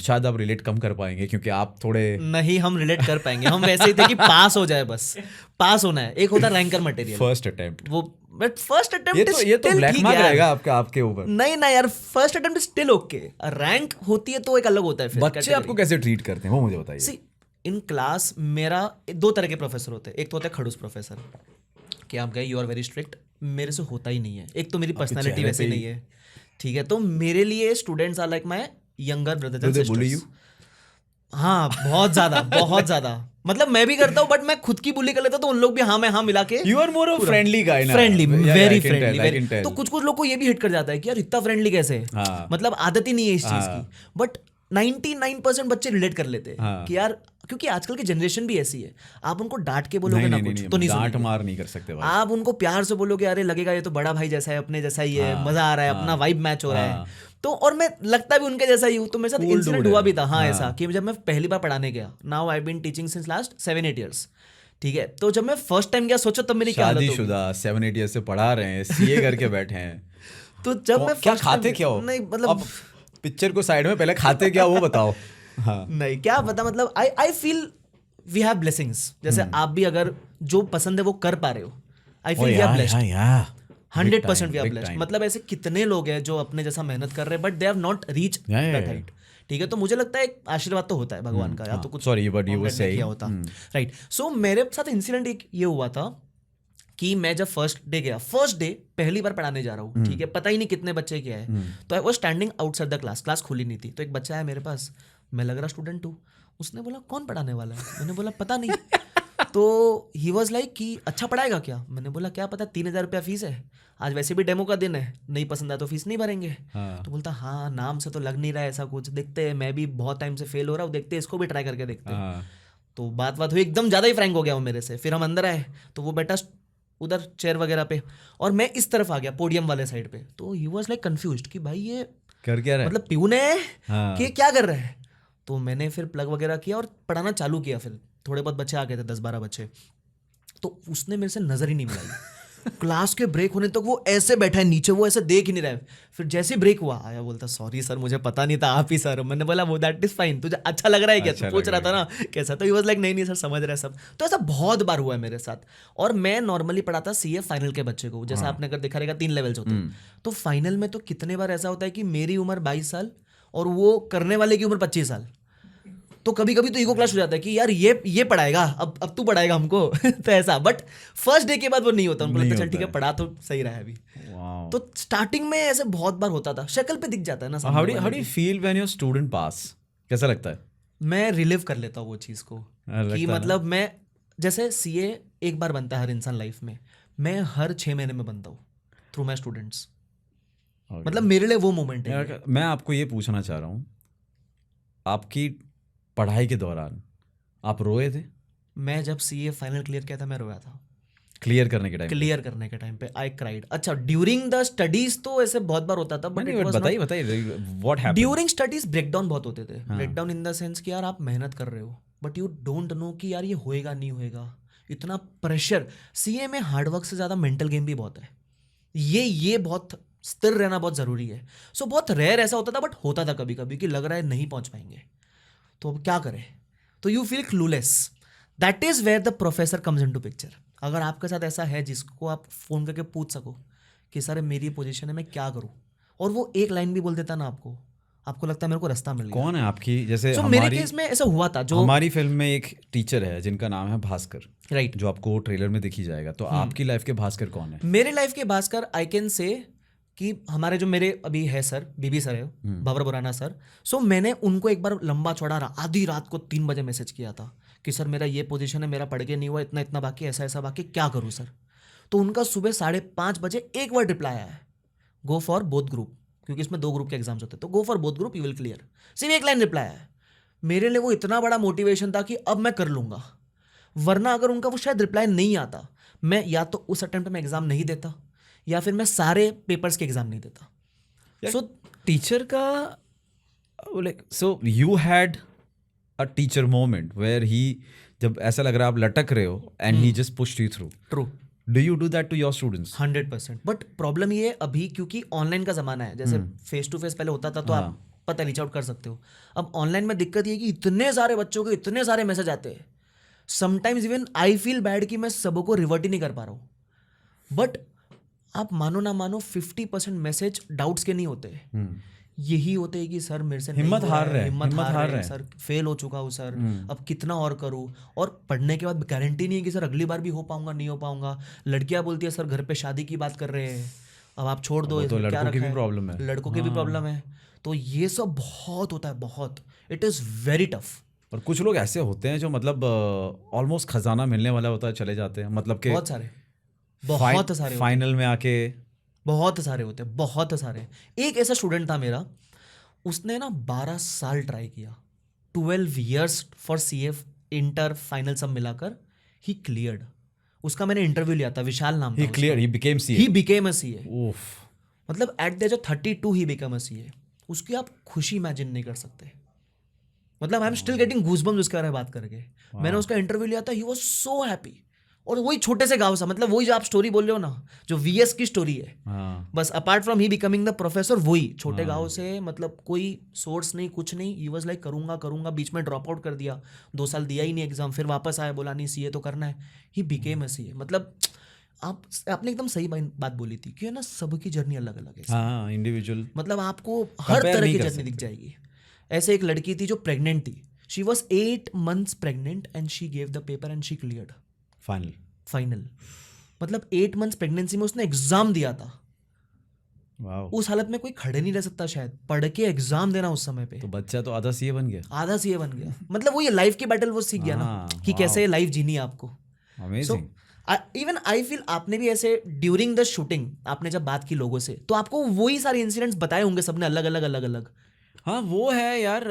शायद आप रिलेट कम कर पाएंगे क्योंकि आप थोड़े नहीं, हम रिलेट कर पाएंगे। हम वैसे ही थे कि पास हो जाए, बस पास होना है। एक होता है रैंकर मटेरियल, फर्स्ट अटेम्प्ट, वो बट फर्स्ट अटेम्प्ट ये तो ब्लैक मार्क रहेगा आपके ऊपर। नहीं ना यार, first attempt still okay, rank होती है तो एक अलग होता है। फिर बच्चे आपको कैसे ट्रीट करते हैं वो मुझे बताइए। सी इन क्लास मेरा 2 तरह के प्रोफेसर होते हैं। एक तो होता है खड़ूस प्रोफेसर, कि आप गए यू आर वेरी स्ट्रिक्ट, मेरे से होता ही नहीं है। एक तो मेरी पर्सनैलिटी वैसे नहीं है, ठीक है। तो मेरे लिए students are like my younger brothers and sisters. हाँ बहुत ज्यादा बहुत ज्यादा, मतलब मैं भी करता हूँ बट मैं खुद की बुली कर लेता हूँ, तो उन लोग भी हाँ मैं हाँ मिला के यू आर मोर फ्रेंडली गाय ना, friendly, very I can tell, I friendly. can tell. तो कुछ कुछ लोग को ये भी हिट कर जाता है कि यार इतना फ्रेंडली कैसे है? हाँ। मतलब आदत ही नहीं है इस चीज हाँ। की। बट 99% बच्चे रिलेट कर लेते हैं हाँ। कि यार, क्योंकि आजकल की जनरेशन भी ऐसी है, आप उनको डांट के बोलोगे नहीं ना नहीं कुछ नहीं तो नहीं डांट सुनेंगे। मार नहीं कर सकते भाई। आप उनको प्यार से बोलोगे, अरे लगेगा ये तो बड़ा भाई जैसा है, अपने जैसा ही है, हाँ, मजा आ रहा है, हाँ, अपना वाइब मैच हो रहा हाँ। है। तो और मैं लगता भी उनके जैसा ही हूँ। तो मेरे साथ Cool इंसिडेंट dude हुआ है। भी था हाँ हाँ। ऐसा, कि जब मैं पहली बार पढ़ाने गया, now I been teaching since last 7-8 years, ठीक है। तो जब मैं फर्स्ट टाइम गया, सोचो तब मेरी क्या हालत होगी। शादीशुदा 7-8 ईयर से पढ़ा रहे हैं, सीए करके बैठे हैं। तो जब मैं क्या first खाते time- क्या हो? नहीं मतलब अब पिक्चर को साइड में, पहले खाते क्या वो बताओ। हाँ। नहीं क्या पता, मतलब I feel we have blessings. जैसे आप भी अगर जो पसंद है वो कर पा रहे हो, I feel we are blessed. 100% we are blessed. मतलब ऐसे कितने लोग हैं जो अपने जैसा मेहनत कर रहे हैं but they have not reach that height, ठीक है। तो मुझे लगता है एक आशीर्वाद तो होता है भगवान का, या तो कुछ Sorry, but you were congruent नहीं किया saying. होता, राइट। सो मेरे साथ इंसिडेंट एक ये हुआ था कि मैं जब फर्स्ट डे गया, फर्स्ट डे पहली बार पढ़ाने जा रहा हूँ, ठीक है, पता ही नहीं कितने बच्चे क्या है। तो I was standing outside the class, class खुली नहीं थी। तो एक बच्चा आया मेरे पास, मैं लग रहा स्टूडेंट हूँ, उसने बोला कौन पढ़ाने वाला है? मैंने बोला पता नहीं। तो ही वॉज लाइक कि अच्छा पढ़ाएगा क्या? मैंने बोला क्या पता, 3,000 रुपया फीस है, आज वैसे भी डेमो का दिन है, नहीं पसंद आया तो फीस नहीं भरेंगे। तो बोलता हाँ नाम से तो लग नहीं रहा है ऐसा कुछ, देखते हैं, मैं भी बहुत टाइम से फेल हो रहा हूँ, देखते हैं इसको भी ट्राई करके देखते हैं। तो बात हुई, एकदम ज़्यादा ही फ्रैंक हो गया वो मेरे से। फिर हम अंदर आए तो वो बैठा उधर चेयर वगैरह पे, और मैं इस तरफ आ गया पोडियम वाले साइड पे। तो ही वॉज लाइक कन्फ्यूज्ड कि भाई ये कर क्या रहा है? मतलब प्यून है हाँ। कि क्या कर रहा है। तो मैंने फिर प्लग वगैरह किया और पढ़ाना चालू किया। फिर थोड़े बहुत बच्चे आ गए थे, 10-12 बच्चे। तो उसने मेरे से नजर ही नहीं मिलाई। क्लास के ब्रेक होने तक वो ऐसे बैठा है नीचे, वो ऐसे देख ही नहीं रहा है। फिर जैसे ब्रेक हुआ आया, बोलता सॉरी सर मुझे पता नहीं था, आप ही सर। मैंने बोला वो दैट इज फाइन, तुझे अच्छा लग रहा है क्या? अच्छा तू पूछ लग रहा था रहा ना कैसा। तो ही वाज लाइक नहीं नहीं सर समझ रहा है सब। तो ऐसा बहुत बार हुआ है मेरे साथ। और मैं नॉर्मली पढ़ाता सीए फाइनल के बच्चे को, जैसे आपने अगर देखा रहेगा 3 लेवल्स होते हैं। तो फाइनल में तो कितने बार ऐसा होता है कि मेरी उम्र 22 साल और वो करने वाले की उम्र 25 साल। तो कभी कभी तो ईगो क्लैश हो जाता है कि यार ये पढ़ाएगा, अब तू पढ़ाएगा हमको। तो ऐसा, बट फर्स्ट डे के बाद वो नहीं होता, उनको लगता है चल ठीक है पढ़ा तो सही रहा है अभी। तो स्टार्टिंग में ऐसे बहुत बार होता था, शक्ल पे दिख जाता है ना। How do you feel when your student पास? कैसा लगता है? मैं रिलीव कर लेता हूँ वो चीज़ को कि मतलब मैं जैसे सीए एक बार बनता है हर इंसान लाइफ में, मैं हर 6 महीने में बनता हूँ थ्रू माई स्टूडेंट्स। मतलब मेरे लिए वो मोमेंट है। मैं आपको ये पूछना चाह रहा हूँ, आपकी पढ़ाई के दौरान आप रोए थे? मैं जब सीए फाइनल क्लियर किया था मैं रोया था। क्लियर करने के टाइम पे आई क्राइड। अच्छा ड्यूरिंग द स्टडीज तो ऐसे बहुत बार होता था, बट बताइए what happened during studies breakdown बहुत होते थे। ब्रेकडाउन इन द सेंस कि यार आप मेहनत कर रहे हो बट यू डोंट नो कि यार ये होएगा नहीं होएगा, इतना प्रेशर। सीए में हार्डवर्क से ज़्यादा मेंटल गेम भी बहुत है। ये बहुत स्थिर रहना बहुत ज़रूरी है। सो बहुत रेयर ऐसा होता था, बट होता था कभी कभी कि लग रहा है नहीं पहुंच पाएंगे, तो अब क्या करें? तो you feel clueless. That is where the professor comes into picture. अगर आपके साथ ऐसा है जिसको आप फोन करके पूछ सको कि सर मेरी पोजीशन है मैं क्या करूं, और वो एक लाइन भी बोल देता ना आपको लगता है मेरे को रास्ता मिल गया। कौन है आपकी जैसे मेरे केस में ऐसा हुआ था। जो हमारी फिल्म में एक टीचर है जिनका नाम है भास्कर, राइट, जो आपको ट्रेलर में दिखी जाएगा। तो आपकी लाइफ के भास्कर कौन है? मेरे लाइफ के भास्कर आई कैन से कि हमारे जो मेरे अभी है सर, बीबी सर है, भवर बुराना सर। सो मैंने उनको एक बार लंबा चौड़ा आधी रात को 3 बजे मैसेज किया था कि सर मेरा ये पोजीशन है, मेरा पढ़ के नहीं हुआ, इतना इतना बाकी, ऐसा बाकी, क्या करूँ सर? तो उनका सुबह 5:30 बजे एक वर्ड रिप्लाई आया है, गो फॉर बोथ ग्रुप, क्योंकि इसमें 2 ग्रुप के एग्जाम्स होते हैं, तो go for both group you will clear. सिर्फ एक लाइन रिप्लाई आया है। मेरे लिए वो इतना बड़ा मोटिवेशन था कि अब मैं कर लूँगा। वरना अगर उनका वो शायद रिप्लाई नहीं आता, मैं या तो उस अटेम्प्ट में एग्जाम नहीं देता या फिर मैं सारे पेपर्स के एग्जाम नहीं देता। सो टीचर का like, so you had a teacher moment where he, जब ऐसा लग रहा है आप लटक रहे हो and he just pushed you through. True. Do you do that to your students? 100%। But problem ये है अभी, क्योंकि ऑनलाइन का जमाना है, जैसे फेस टू फेस पहले होता था तो आप पता रीच आउट कर सकते हो। अब ऑनलाइन में दिक्कत ये है कि इतने सारे बच्चों के इतने सारे मैसेज आते हैं, sometimes even I feel bad कि मैं सबको रिवर्ट ही नहीं कर पा रहा हूँ। बट आप मानो ना मानो 50% मैसेज डाउट्स के नहीं होते, यही होते हैं कि सर मेरे से हिम्मत हार रहे हैं सर, फेल हो चुका हूँ सर, अब कितना और करूँ। और पढ़ने के बाद गारंटी नहीं है कि सर अगली बार भी हो पाऊंगा नहीं हो पाऊंगा। लड़कियां बोलती है सर घर पे शादी की बात कर रहे हैं, अब आप छोड़ दो, तो क्या लड़कों की रखा भी प्रॉब्लम है, लड़कों की भी प्रॉब्लम है। तो ये सब बहुत होता है, बहुत। It is very tough. और कुछ लोग ऐसे होते हैं जो मतलब ऑलमोस्ट खजाना मिलने वाला होता है, चले जाते हैं, मतलब कि बहुत सारे होते फाइनल में आके बहुत सारे होते हैं, बहुत सारे। एक ऐसा स्टूडेंट था मेरा, उसने ना 12 साल ट्राई किया, 12 years for CA inter final सब मिलाकर, ही क्लियर्ड। उसका मैंने इंटरव्यू लिया था, विशाल नाम था he clear, he became he CA. Became a CA। उफ, मतलब at the age of 32 he become a CA। उसकी आप खुशी इमेजिन नहीं कर सकते। मतलब I am still getting goosebumps उसके बारे में बात करके। मैंने उसका इंटरव्यू लिया था, ही वाज सो हैप्पी। और वही छोटे से गांव सा, मतलब वही जो आप स्टोरी बोल रहे हो ना, जो VS की स्टोरी है, हाँ बस apart from he becoming the professor, वही छोटे गांव से, मतलब कोई सोर्स नहीं, कुछ नहीं। ही वाज लाइक करूंगा करूंगा, बीच में ड्रॉप आउट कर दिया, 2 साल दिया ही नहीं एग्जाम, फिर वापस आया, बोला नहीं CA तो करना है, ही बिकेम अ CA। मतलब आपने एकदम सही बात बोली थी कि है ना, सबकी जर्नी अलग अलग है। हाँ, इंडिविजुअल मतलब आपको हर Compare तरह नहीं की कर जर्नी दिख सकते। जाएगी। ऐसे एक लड़की थी जो प्रेग्नेंट थी, she was 8 months pregnant and she gave the paper and she cleared final. Final. मतलब 8 months प्रेगनेंसी में उसने एग्जाम दिया था। वाओ, उस हालत में कोई खड़े नहीं रह सकता शायद, पढ़ के एग्जाम देना उस समय पे। तो बच्चा तो आधा सीए बन गया। आधा CA बन गया। मतलब वो ये लाइफ की बैटल वो सीख गया ना, हाँ, कि कैसे लाइफ जीनी है आपको। So amazing. Even I feel आपने भी ऐसे ड्यूरिंग द शूटिंग, आपने जब बात की लोगों से, तो आपको वही सारे इंसिडेंट्स बताए होंगे सबने, अलग अलग अलग अलग। हाँ वो है यार,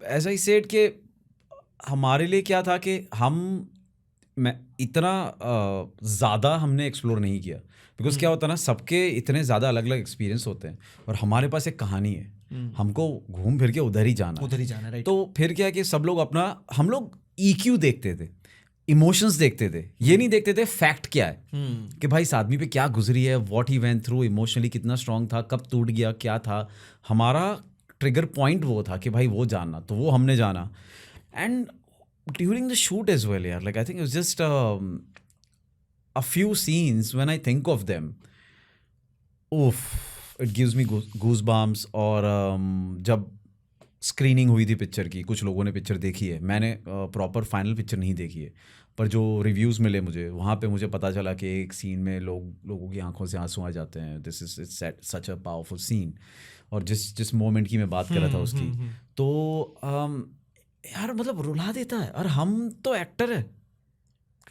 ऐसा ही सेट कि हमारे लिए क्या था कि मैं इतना ज़्यादा हमने एक्सप्लोर नहीं किया, बिकॉज क्या होता है ना, सबके इतने ज़्यादा अलग अलग एक्सपीरियंस होते हैं, और हमारे पास एक कहानी है, हमको घूम फिर के उधर ही जाना है। उधर ही जाना, राइट। तो फिर क्या है कि सब लोग अपना, हम लोग EQ देखते थे, इमोशंस देखते थे, ये नहीं देखते थे फैक्ट क्या है, कि भाई इस आदमी पे क्या गुजरी है, what he went through, emotionally कितना स्ट्रांग था, कब टूट गया, क्या था। हमारा ट्रिगर पॉइंट वो था कि भाई वो जानना, तो वो हमने जाना। And during the shoot as well यार, like I think it's just a few scenes when I think of them, oof, it gives me goosebumps। और जब स्क्रीनिंग हुई थी पिक्चर की, कुछ लोगों ने पिक्चर देखी है, मैंने प्रॉपर फाइनल पिक्चर नहीं देखी है, पर जो रिव्यूज़ मिले मुझे, वहाँ पे मुझे पता चला कि एक सीन में लोगों की आंखों से आंसू आ जाते हैं। This is such a powerful scene. और जिस मोमेंट की मैं बात कर रहा था उसकी, तो यार मतलब रुला देता है। और हम तो एक्टर है,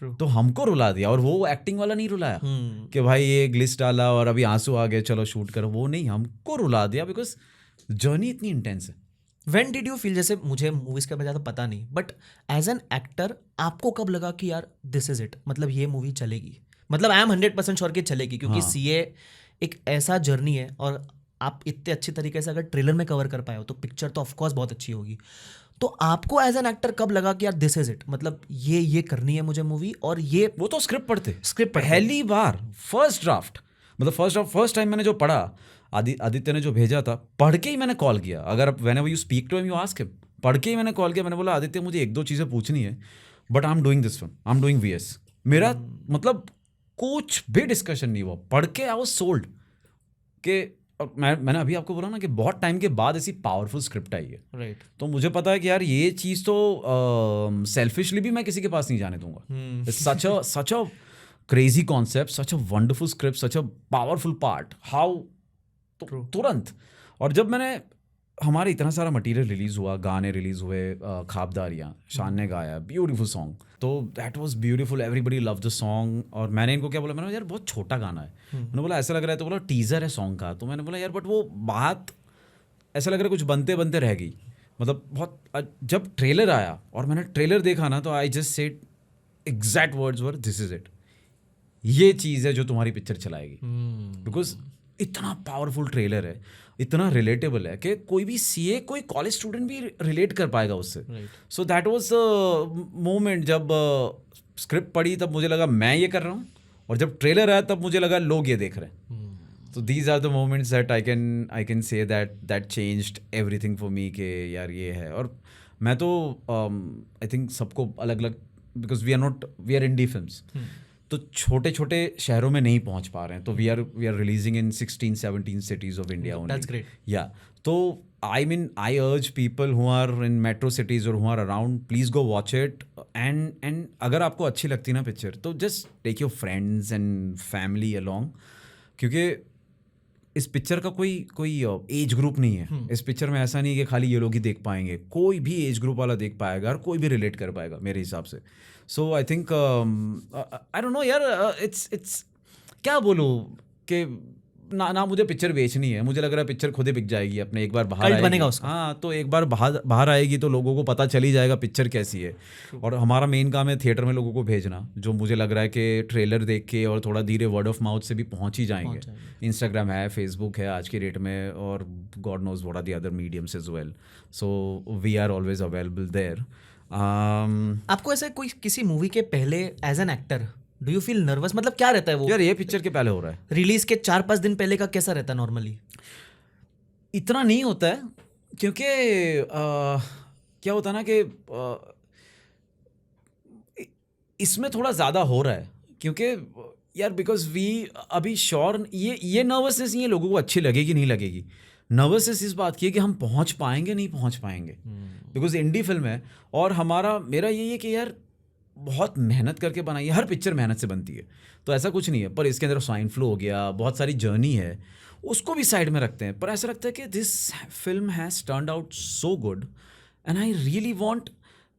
तो हमको रुला दिया, और वो एक्टिंग वाला नहीं रुलाया कि भाई ये ग्लिच डाला और अभी आंसू आ गए चलो शूट करो, वो नहीं, हमको रुला दिया, बिकॉज जर्नी इतनी इंटेंस है। व्हेन डिड यू फील, जैसे मुझे मूवीज का ज़्यादा पता नहीं, बट एज एन एक्टर आपको कब लगा कि यार दिस इज इट, मतलब ये मूवी चलेगी? मतलब आई एम 100% श्योर कि चलेगी, क्योंकि हाँ। CA एक ऐसा जर्नी है, और आप इतने अच्छी तरीके से अगर ट्रेलर में कवर कर पाए हो तो पिक्चर तो ऑफकोर्स बहुत अच्छी होगी। तो आपको एज एन एक्टर कब लगा कि यार दिस इज इट, मतलब ये करनी है मुझे मूवी? और ये वो तो स्क्रिप्ट पढ़ते, स्क्रिप्ट पहली बार फर्स्ट ड्राफ्ट, मतलब फर्स्ट टाइम मैंने जो पढ़ा, आदित्य ने जो भेजा था, पढ़ के ही मैंने कॉल किया। अगर whenever you speak to him, you ask him, पढ़ के ही मैंने कॉल किया। मैंने बोला आदित्य मुझे 1-2 चीज़ें पूछनी है, but I am doing this film, I am doing VS। मेरा मतलब कुछ भी डिस्कशन नहीं हुआ, पढ़ के आई वाज सोल्ड। कि मैंने अभी आपको बोला ना कि बहुत टाइम के बाद ऐसी पावरफुल स्क्रिप्ट आई है, राइट। तो मुझे पता है कि यार ये चीज़ तो सेल्फिशली भी मैं किसी के पास नहीं जाने दूंगा। Such a crazy concept, such a wonderful script, such a powerful part, how तुरंत। और जब मैंने, हमारे इतना सारा मटेरियल रिलीज हुआ, गाने रिलीज हुए, खाबदारियाँ शान ने गाया, ब्यूटीफुल सॉन्ग, तो that was beautiful, everybody love the song. और मैंने इनको क्या बोला, मैंने बोला यार बहुत छोटा गाना है, मैंने बोला ऐसा लग रहा है, तो बोला टीजर है सॉन्ग का, तो मैंने बोला यार बट वो बात ऐसा लग रहा है कुछ बनते बनते रह गई। मतलब बहुत, जब ट्रेलर आया और मैंने ट्रेलर देखा ना, तो I just said exact words were this is it, ये चीज़ है जो तुम्हारी पिक्चर चलाएगी। बिकॉज इतना पावरफुल ट्रेलर है, इतना रिलेटेबल है कि कोई भी CA, कोई कॉलेज स्टूडेंट भी रिलेट कर पाएगा उससे। सो दैट वाज मोमेंट, जब स्क्रिप्ट पढ़ी तब मुझे लगा मैं ये कर रहा हूँ, और जब ट्रेलर आया तब मुझे लगा लोग ये देख रहे हैं। तो these are the moments that I can say that changed everything for me, के यार ये है। और मैं तो आई थिंक सबको अलग अलग, because we are indie films, तो छोटे छोटे शहरों में नहीं पहुंच पा रहे हैं, तो we are releasing in 16-17 cities of India only. That's great. या तो I urge people who are in metro cities और who are around, please go watch it. And अगर आपको अच्छी लगती है ना पिक्चर, तो just take your friends and family along, क्योंकि इस पिक्चर का कोई एज ग्रुप नहीं है। इस पिक्चर में ऐसा नहीं है कि खाली ये लोग ही देख पाएंगे, कोई भी एज ग्रुप वाला देख पाएगा और कोई भी रिलेट कर पाएगा मेरे हिसाब से। So I think I don't know यार, इट्स क्या बोलूँ कि ना मुझे पिक्चर बेचनी है, मुझे लग रहा है पिक्चर खुद ही बिक जाएगी अपने, एक बार बाहर Cult आएगी। बनेगा उसका। हाँ, तो एक बार बाहर आएगी तो लोगों को पता चल ही जाएगा पिक्चर कैसी है। और हमारा मेन काम है थिएटर में लोगों को भेजना, जो मुझे लग रहा है कि ट्रेलर देख के और थोड़ा धीरे वर्ड ऑफ माउथ से भी पहुंच ही जाएंगे। इंस्टाग्राम है, फेसबुक है आज की डेट में, और God knows what are the other mediums as well, so we are always available there. आपको ऐसे कोई किसी मूवी के पहले as an actor do you feel nervous, मतलब क्या रहता है वो? यार ये पिक्चर के पहले हो रहा है, रिलीज के 4-5 दिन पहले का कैसा रहता है नॉर्मली? इतना नहीं होता है, क्योंकि क्या होता है ना कि इसमें थोड़ा ज़्यादा हो रहा है, क्योंकि यार बिकॉज वी अभी श्योर, ये नर्वसनेस ये लोगों को अच्छी लगेगी नहीं लगेगी। नर्वसनेस इस बात की है कि हम पहुंच पाएंगे नहीं पहुंच पाएंगे, बिकॉज इंडी फिल्म है। और मेरा यही है कि यार बहुत मेहनत करके बनाई है, हर पिक्चर मेहनत से बनती है, तो ऐसा कुछ नहीं है। पर इसके अंदर स्वाइन फ्लू हो गया, बहुत सारी जर्नी है, उसको भी साइड में रखते हैं। पर ऐसा लगता है कि this film has turned out so good and I really want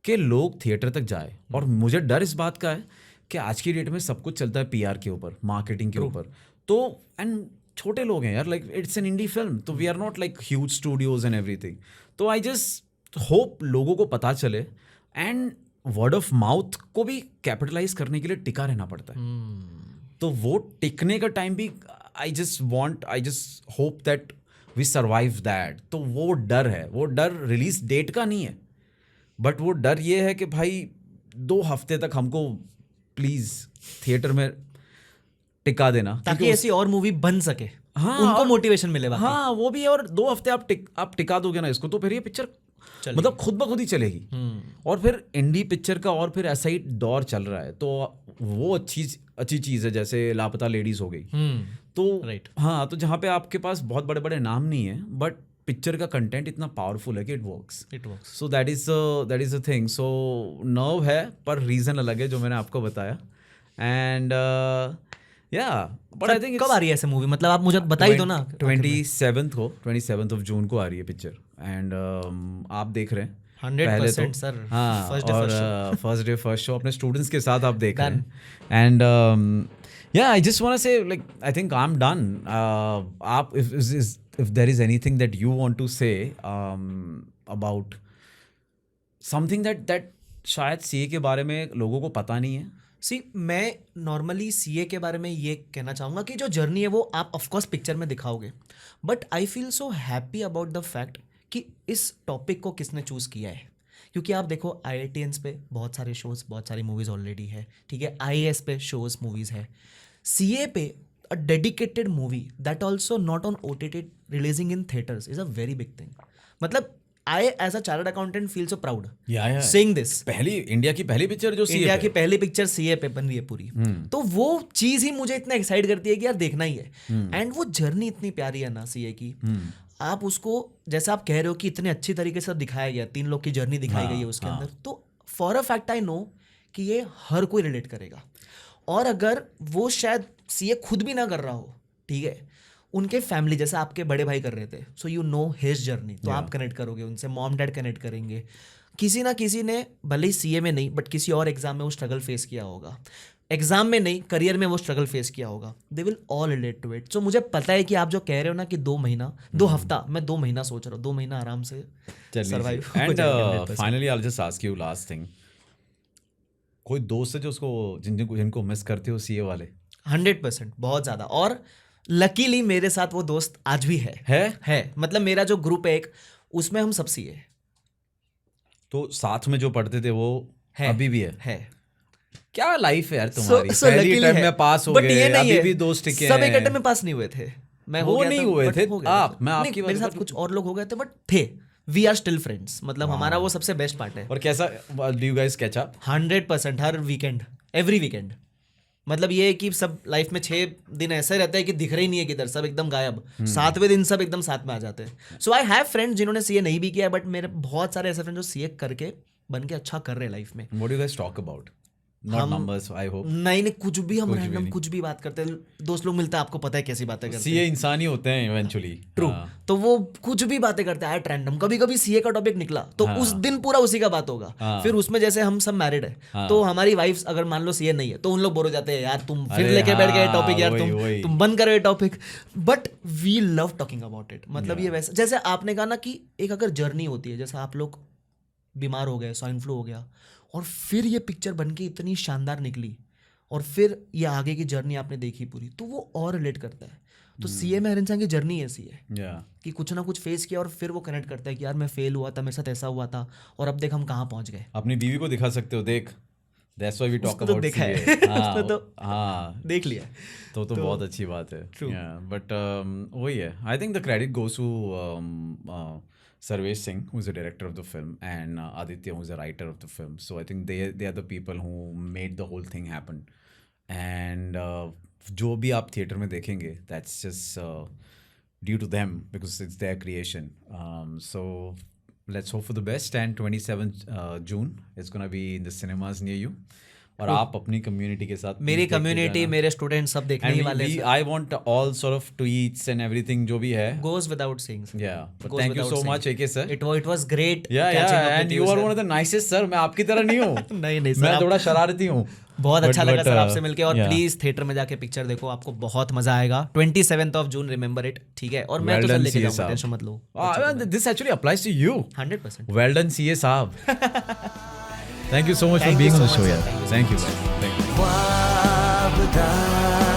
कि लोग थिएटर तक जाए। और मुझे डर इस बात का है कि आज की डेट में सब कुछ चलता है पीआर के ऊपर, मार्केटिंग के ऊपर, तो एंड छोटे लोग हैं यार, like it's an indie film, तो we are not like huge studios and everything. तो आई जस्ट होप लोगों को पता चले, एंड वर्ड ऑफ माउथ को भी कैपिटलाइज करने के लिए टिका रहना पड़ता है। तो वो टिकने का टाइम भी I just hope that we survive that. तो वो डर है, वो डर रिलीज डेट का नहीं है, बट वो डर ये है कि भाई 2 हफ्ते तक हमको प्लीज थिएटर में टिका देना, ताकि ऐसी और मूवी बन सके। हाँ, उनको मोटिवेशन मिले। हाँ वो भी है, और 2 हफ्ते आप टिका दोगे ना इसको, तो फिर ये पिक्चर मतलब खुद ब खुद ही चलेगी। और फिर इंडी पिक्चर का और फिर ऐसा ही दौर चल रहा है, तो वो अच्छी चीज़ है। जैसे लापता लेडीज हो गई, तो हाँ, तो जहाँ पे आपके पास बहुत बड़े बड़े नाम नहीं है, बट पिक्चर का कंटेंट इतना पावरफुल है कि it works. So that is the thing. So nerve है, पर रीज़न अलग है जो मैंने आपको बताया। एंड बट आई थिंक कब आ रही है ऐसे मूवी, मतलब आप मुझे बता ही दो ना। 27th ऑफ जून को आ रही है पिक्चर, एंड आप देख रहे हैं 100% सर। हाँ, और फर्स्ट डे फर्स्ट शो अपने स्टूडेंट्स के साथ आप देख रहे हैं। And I just want to say like I think I am done. आप if there is anything that you want to say about something that शायद सीए के बारे में लोगों को पता नहीं है। मैं नॉर्मली सीए के बारे में ये कहना चाहूँगा कि जो जर्नी है वो आप ऑफकोर्स पिक्चर में दिखाओगे, but I feel so happy about the fact कि इस टॉपिक को किसने चूज़ किया है। क्योंकि आप देखो IITians पे बहुत सारे शोज़, बहुत सारी मूवीज़ ऑलरेडी है, ठीक है, IAS पे शोज़ मूवीज़ है, सीए पे a dedicated movie that also not on OTT releasing in theaters is a very big thing. मतलब I as a chartered accountant feel so proud saying this. India की पहली picture जो CA India की पहली picture CA पे बन रही है पूरी, तो वो चीज ही मुझे इतना एक्साइट करती है कि यार देखना ही है। एंड वो जर्नी इतनी प्यारी है ना सीए की, आप उसको जैसे आप कह रहे हो कि इतने अच्छी तरीके से दिखाया गया, 3 लोग की जर्नी दिखाई गई है उसके अंदर, तो for a fact I know कि ये हर कोई रिलेट करेगा। और अगर वो शायद सीए खुद भी ना कर रहा हो, ठीक है, उनके फैमिली जैसे आपके बड़े भाई कर रहे थे, so you know his journey, तो आप कनेक्ट करोगे उनसे, मॉम डैड कनेक्ट करेंगे। किसी ना किसी ने भले ही सीए में नहीं बट किसी और एग्जाम में वो स्ट्रगल फेस किया होगा, एग्जाम में नहीं करियर में वो स्ट्रगल फेस किया होगा, they will all relate to it. So मुझे पता है कि आप जो कह रहे हो ना कि 2 महीना 2 हफ्ता, मैं 2 महीना सोच रहा हूँ, 2 महीना आराम से survive. And finally I will just ask you last thing, कोई दोस्त है जो उसको जिनको मिस करते हो सीए वाले? 100% बहुत ज़्यादा, और लकीली मेरे साथ वो दोस्त आज भी है। मतलब मेरा जो ग्रुप है एक, उसमें हम सब सीए। तो साथ में जो पढ़ते थे वो अभी भी है? क्या लाइफ है यार तुम्हारी। पहली टर्म में पास हो गए, अभी भी दोस्त टिके सब एक में पास नहीं हुए थे, मैं वो नहीं हुए थे आप, मैं आपकी मेरे साथ कुछ और लोग हो गए थे, बट थे, वी आर स्टिल फ्रेंड्स। मतलब हमारा वो सबसे बेस्ट पार्ट है। और कैसा do you guys catch up? 100% her weekend, every weekend. मतलब ये है कि सब लाइफ में 6 दिन ऐसे रहता है कि दिख रहे ही नहीं है किधर, सब एकदम गायब। 7वें दिन सब एकदम साथ में आ जाते हैं। सो आई हैव फ्रेंड्स जिन्होंने सीए नहीं भी किया, बट मेरे बहुत सारे ऐसे फ्रेंड्स जो सीए करके बन के अच्छा कर रहे हैं लाइफ में। What do you guys talk about not numbers I hope. नहीं कुछ भी हम रैंडम कुछ भी बात करते हैं, दोस्त लोग मिलते हैं, आपको पता है कैसी बातें करते हैं। सीए इंसान ही होते हैं इवेंचुअली। ट्रू। तो वो कुछ भी बातें करते हैं रैंडम, कभी कभी सीए का टॉपिक निकला तो उस दिन पूरा उसी का बात होगा। फिर उसमें जैसे हम सब मैरिड है तो हमारी वाइफ्स अगर मान लो सीए नहीं है तो उन लोग बोर हो जाते हैं, यार तुम फिर लेके बैठ गए टॉपिक, यार तुम बंद करो ये topic. But we love talking about it. मतलब ये वैसे जैसे आपने कहा ना कि एक अगर जर्नी होती है, जैसे आप लोग बीमार हो गए, स्वाइन फ्लू हो गया, और फिर ये पिक्चर बन के इतनी शानदार निकली, और फिर ये आगे की जर्नी आपने देखी पूरी, तो वो और रिलेट करता है। तो सीए में हर इंसान की जर्नी ऐसी है कि कुछ ना कुछ फेस किया और फिर वो कनेक्ट करता है कि यार मैं फेल हुआ था, मेरे साथ ऐसा हुआ था, और अब देख हम कहाँ पहुंच गए। अपनी बीवी को दिखा सकते हो, देख दैट्स व्हाई वी टॉक उसको तो अबाउट देखा है। उसको तो देख लिया तो बहुत अच्छी बात है। बट वही है, I think the credit goes to Sarvesh Singh, who is the director of the film, and Aditya, who is the writer of the film. So I think they are the people who made the whole thing happen. And जो भी आप theatre में देखेंगे, that's just due to them because it's their creation. So let's hope for the best. And 27th June, it's gonna be in the cinemas near you. और आप अपनी community के साथ, मेरी कम्युनिटी, मेरे स्टूडेंट सब देखने ही वाले हैं। I want all sort of tweets and everything जो भी है goes without saying. Yeah, but thank you so much AK sir. It was great. Yeah, and you are one of the nicest sir. मैं आपकी तरह नहीं हूँ। नहीं sir, मैं थोड़ा शरारती हूँ। बहुत अच्छा लगा सर आपसे मिलके, और प्लीज थिएटर में जाके पिक्चर देखो, आपको बहुत मजा आएगा। 27th of June, remember it, ठीक है? और मैं तो सर लेके जाऊंगा, टेंशन मत लो। This actually applies to you. 100%. Well done CA साहब। Thank you so much for being on the show. Yeah, thank you guys. Thank you.